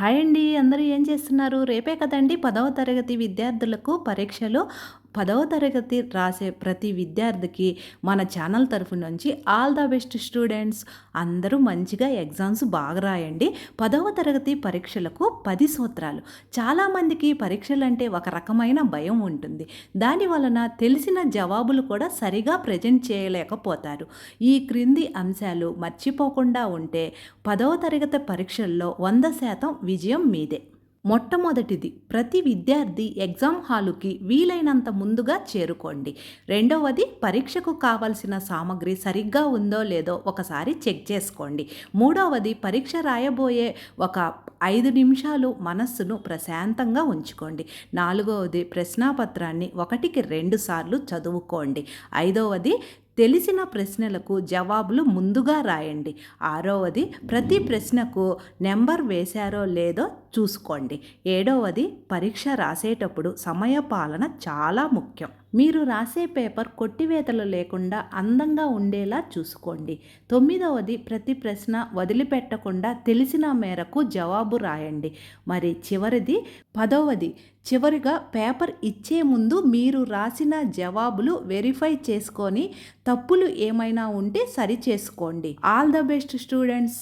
Hi అండి. అందరూ ఏం చేస్తున్నారు? రేపే కదండీ 10వ తరగతి విద్యార్థులకు పరీక్షలు. 10వ తరగతి రాసే ప్రతి విద్యార్థికి మన ఛానల్ తరఫు నుంచి ఆల్ ద బెస్ట్ స్టూడెంట్స్. అందరూ మంచిగా ఎగ్జామ్స్ బాగా రాయండి. 10వ తరగతి పరీక్షలకు 10 సూత్రాలు. చాలామందికి పరీక్షలంటే ఒక రకమైన భయం ఉంటుంది. దాని వలన తెలిసిన జవాబులు కూడా సరిగా ప్రజెంట్ చేయలేకపోతారు. ఈ క్రింది అంశాలు మర్చిపోకుండా ఉంటే 10వ తరగతి పరీక్షల్లో 100% విజయం మీదే. మొట్టమొదటిది, ప్రతి విద్యార్థి ఎగ్జామ్ హాలుకి వీలైనంత ముందుగా చేరుకోండి. రెండవది, పరీక్షకు కావలసిన సామగ్రి సరిగ్గా ఉందో లేదో ఒకసారి చెక్ చేసుకోండి. మూడవది, పరీక్ష రాయబోయే ఒక 5 నిమిషాలు మనస్సును ప్రశాంతంగా ఉంచుకోండి. నాలుగవది, ప్రశ్నాపత్రాన్ని 1కి 2 సార్లు చదువుకోండి. ఐదవది, తెలిసిన ప్రశ్నలకు జవాబులు ముందుగా రాయండి. ఆరవది, ప్రతి ప్రశ్నకు నెంబర్ వేశారో లేదో చూసుకోండి. ఏడవది, పరీక్ష రాసేటప్పుడు సమయపాలన చాలా ముఖ్యం. మీరు రాసే పేపర్ కొట్టివేతలు లేకుండా అందంగా ఉండేలా చూసుకోండి. తొమ్మిదవది, ప్రతి ప్రశ్న వదిలిపెట్టకుండా తెలిసిన మేరకు జవాబు రాయండి. మరి చివరిది 10వది, చివరిగా పేపర్ ఇచ్చే ముందు మీరు రాసిన జవాబులు వెరిఫై చేసుకొని తప్పులు ఏమైనా ఉంటే సరిచేసుకోండి. All the best students.